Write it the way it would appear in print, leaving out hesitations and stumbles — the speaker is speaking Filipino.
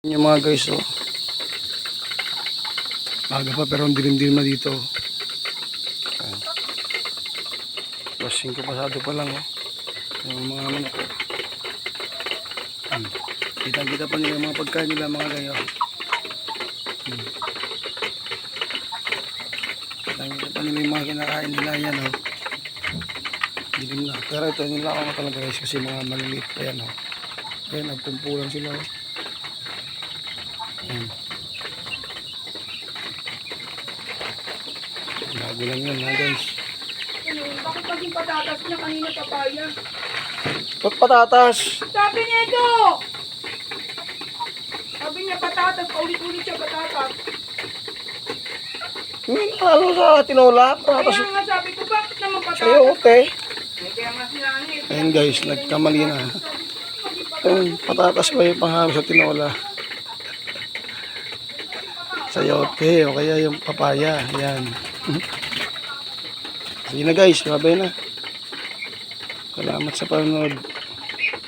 Yung mga guys, oh. Maga pa pero ang dilim-dilim na dito. Alas 5 pasado pa lang, oh. Yung mga manok, oh. Kita-kita pa nila mga pagkain nila, mga gayo. Kita-kita pa nila yung mga kinakain nila, yan, oh. Dilim na. Pero ito nila ako talaga guys kasi mga maliliit pa yan, oh. Ayan, nagkumpulan sila, oh. Bago lang yan, ha guys. Bakit maging patatas niya kanina papaya? Ba't patatas? Sabi niya ito! Sabi niya patatas, paulit-ulit siya patatas. Ano sa tinola? Patatas. Kaya nga sabi ko, bakit naman patatas? Sa'yo, okay. Kaya nga sinanit. Ayan guys, nagkamali na. Ayan, patatas ba yung panghalo sa tinola? Sayote, o kaya yung papaya. Ayan. Sige na guys, babay na. Salamat sa panonood.